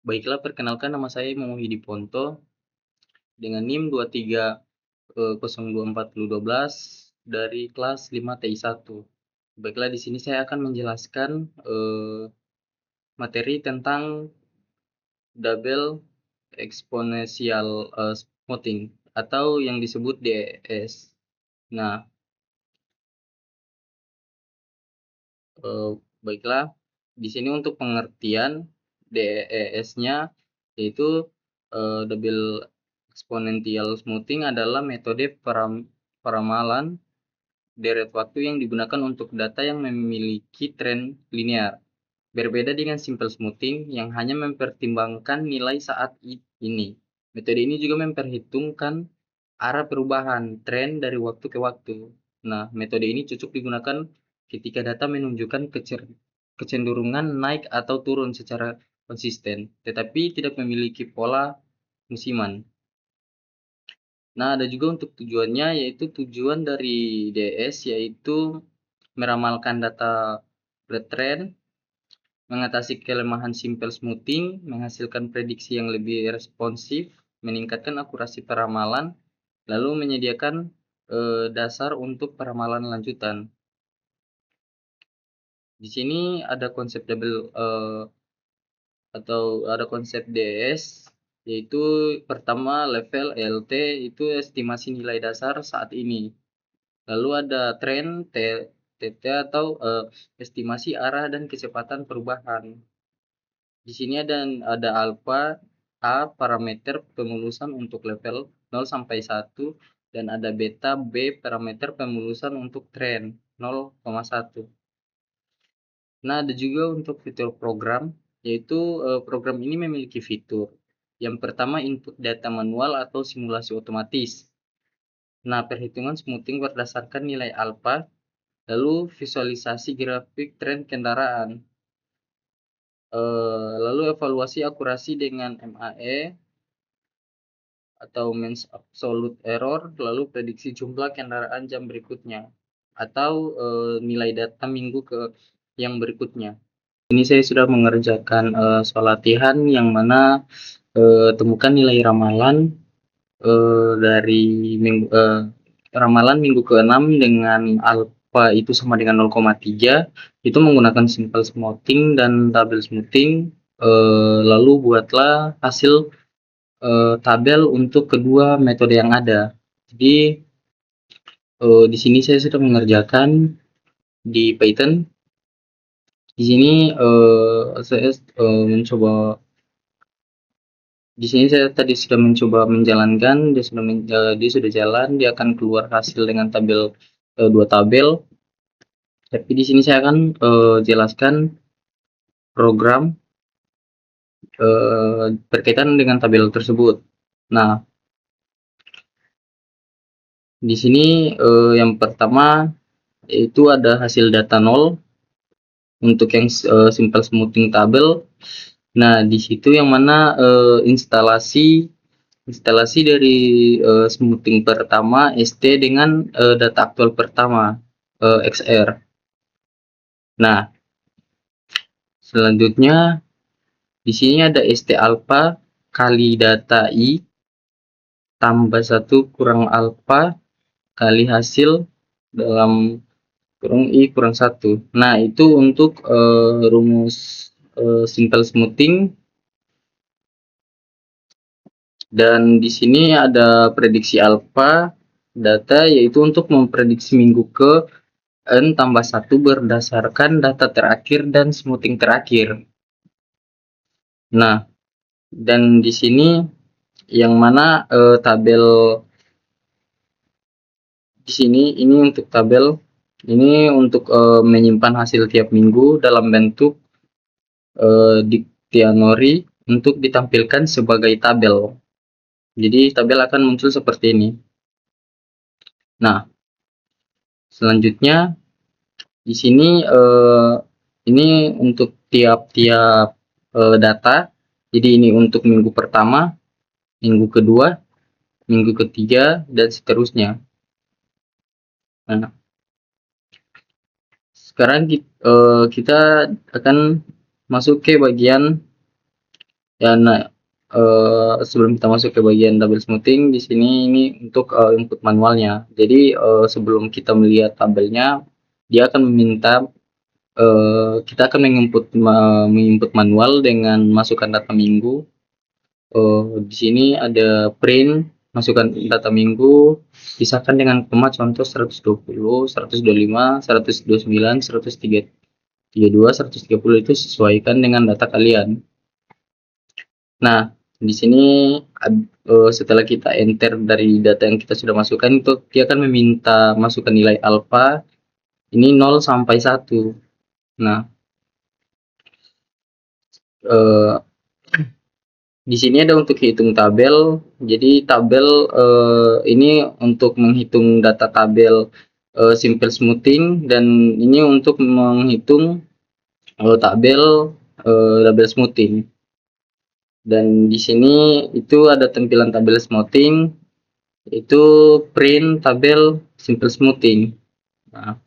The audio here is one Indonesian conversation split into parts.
Baiklah, perkenalkan nama saya Imam Ponto dengan NIM 23 024012 dari kelas 5 TI 1. Baiklah, di sini saya akan menjelaskan materi tentang double exponential smoothing atau yang disebut DES. Nah, baiklah, di sini untuk pengertian DES-nya yaitu double exponential smoothing adalah metode peramalan deret waktu yang digunakan untuk data yang memiliki tren linear. Berbeda dengan simple smoothing yang hanya mempertimbangkan nilai saat ini. Metode ini juga memperhitungkan arah perubahan tren dari waktu ke waktu. Nah, metode ini cocok digunakan ketika data menunjukkan kecenderungan naik atau turun secara konsisten, tetapi tidak memiliki pola musiman. Nah, ada juga untuk tujuannya, yaitu tujuan dari DS yaitu meramalkan data bertrend, mengatasi kelemahan simple smoothing, menghasilkan prediksi yang lebih responsif, meningkatkan akurasi peramalan, lalu menyediakan dasar untuk peramalan lanjutan. Di sini ada konsep ada konsep DS, yaitu pertama level LT itu estimasi nilai dasar saat ini. Lalu ada tren TT atau estimasi arah dan kecepatan perubahan. Di sini ada alpha A parameter pemulusan untuk level 0 sampai 1 dan ada beta B parameter pemulusan untuk tren 0,1. Nah, ada juga untuk fitur program, yaitu program ini memiliki fitur. Yang pertama, input data manual atau simulasi otomatis. Nah, perhitungan smoothing berdasarkan nilai alpha, lalu visualisasi grafik tren kendaraan. Lalu evaluasi akurasi dengan MAE atau means absolute error, lalu prediksi jumlah kendaraan jam berikutnya atau nilai data minggu yang berikutnya. Ini saya sudah mengerjakan soal latihan yang mana temukan nilai ramalan dari ramalan minggu ke-6 dengan alpha itu sama dengan 0,3, itu menggunakan simple smoothing dan double smoothing. Lalu buatlah hasil tabel untuk kedua metode yang ada. Jadi di sini saya sudah mengerjakan di Python. Di sini saya mencoba. Di sini saya tadi sudah mencoba menjalankan, dia sudah jalan, dia akan keluar hasil dengan tabel dua tabel. Tapi di sini saya akan jelaskan program berkaitan dengan tabel tersebut. Nah, di sini yang pertama itu ada hasil data 0 untuk yang simple smoothing tabel. Nah, di situ yang mana instalasi dari smoothing pertama ST dengan data aktual pertama XR. Nah, selanjutnya di sini ada ST alpha kali data I tambah 1 kurang alpha kali hasil dalam kurang I kurang 1. Nah, itu untuk rumus simple smoothing. Dan di sini ada prediksi alpha data, yaitu untuk memprediksi minggu ke N tambah 1 berdasarkan data terakhir dan smoothing terakhir. Nah, dan di sini yang mana tabel di sini ini untuk tabel ini untuk menyimpan hasil tiap minggu dalam bentuk dictionary untuk ditampilkan sebagai tabel. Jadi tabel akan muncul seperti ini. Nah, selanjutnya di sini ini untuk tiap-tiap data. Jadi ini untuk minggu pertama, minggu kedua, minggu ketiga, dan seterusnya. Nah, sekarang kita akan masuk ke bagian Ya, nah, sebelum kita masuk ke bagian double smoothing, di sini ini untuk input manualnya. Jadi sebelum kita melihat tabelnya, dia akan meminta kita akan menginput manual dengan masukkan data minggu. Di sini ada print, masukkan data minggu, pisahkan dengan koma, contoh 120, 125, 129, 132, 130 itu sesuaikan dengan data kalian. Nah, di sini setelah kita enter dari data yang kita sudah masukkan, itu dia akan meminta masukkan nilai alfa ini 0 sampai 1. Nah, eh, di sini ada untuk hitung tabel. Jadi tabel ini untuk menghitung data tabel simple smoothing, dan ini untuk menghitung tabel double smoothing. Dan di sini itu ada tampilan tabel smoothing, itu print tabel simple smoothing. Nah,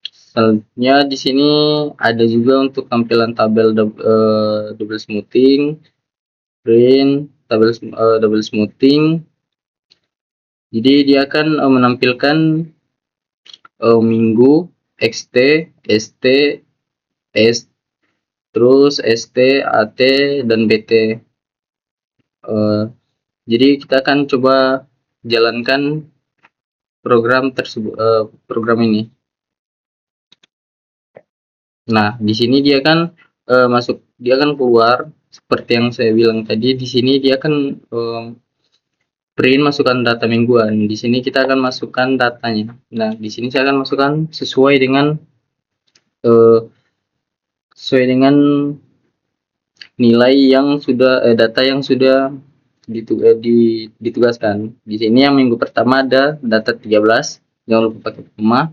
selanjutnya di sini ada juga untuk tampilan tabel double smoothing, print double smoothing. Jadi dia akan menampilkan minggu, xt, st, s, terus st, at, dan bt. Jadi kita akan coba jalankan program tersebut, program ini. Nah, di sini dia akan dia akan keluar seperti yang saya bilang tadi. Di sini dia akan print masukkan data mingguan. Di sini kita akan masukkan datanya. Nah, di sini saya akan masukkan sesuai dengan eh, nilai yang sudah data yang sudah ditugaskan. Di sini yang minggu pertama ada data 13, jangan lupa pakai koma.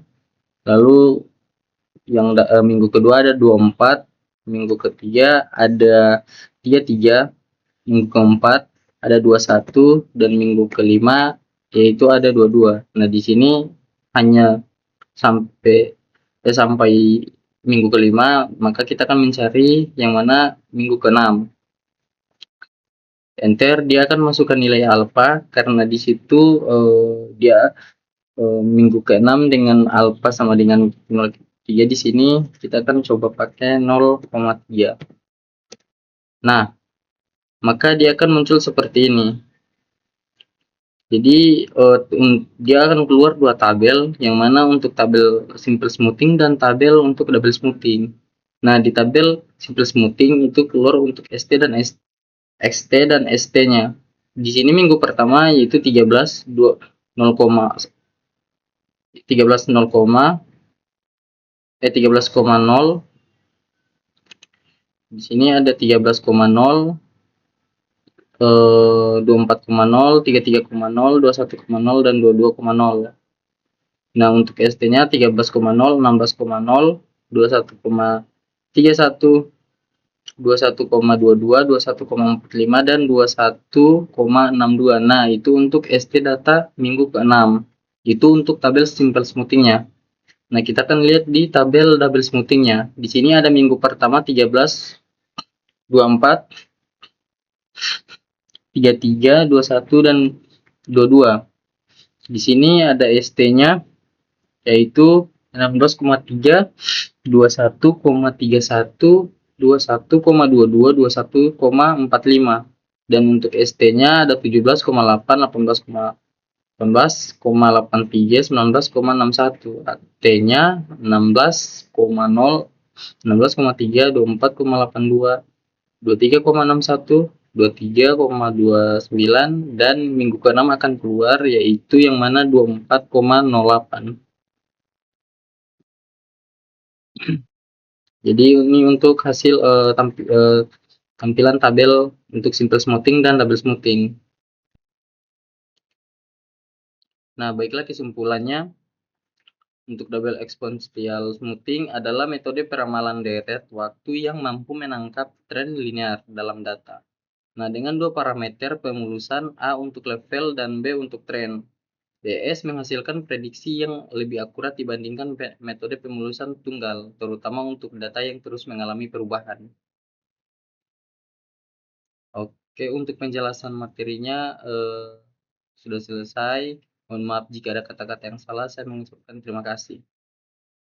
Lalu yang minggu kedua ada 24, minggu ketiga ada 33, minggu keempat ada 21, dan minggu kelima yaitu ada 22. Nah, di sini hanya sampai minggu kelima, maka kita akan mencari yang mana minggu keenam. Enter, dia akan masukkan nilai alfa karena di situ dia minggu ke-6 dengan alfa sama dengan 0,3. Di sini kita akan coba pakai 0,3. Nah, maka dia akan muncul seperti ini. Jadi dia akan keluar dua tabel, yang mana untuk tabel simple smoothing dan tabel untuk double smoothing. Nah, di tabel simple smoothing itu keluar untuk ST dan XT dan ST-nya. Di sini minggu pertama yaitu 13 0, 13 13,0. Di sini ada 13,0, 24,0, 33,0, 21,0, dan 22,0. Nah, untuk ST-nya 13,0, 16,0, 21,31, 21,22, 21,45, dan 21,62. Nah, itu untuk ST data minggu ke-6. Itu untuk tabel simple smoothing-nya. Nah, kita akan lihat di tabel double smoothing-nya. Di sini ada minggu pertama 13, 24, 33, 21, dan 22. Di sini ada ST-nya yaitu 16,3, 21,31, 21,22, 21,45. Dan untuk ST-nya ada 17,8, 18,83, 19,61. T-nya 16,0, 16,3, 24,82, 23,61, 23,29, dan minggu ke-6 akan keluar yaitu yang mana 24,08. Jadi ini untuk hasil tampilan tabel untuk simple smoothing dan double smoothing. Nah, baiklah kesimpulannya. Untuk double exponential smoothing adalah metode peramalan deret waktu yang mampu menangkap tren linear dalam data. Nah, dengan dua parameter pemulusan A untuk level dan B untuk tren. DS menghasilkan prediksi yang lebih akurat dibandingkan metode pemulusan tunggal, terutama untuk data yang terus mengalami perubahan. Oke, untuk penjelasan materinya sudah selesai. Mohon maaf jika ada kata-kata yang salah, saya mengucapkan terima kasih.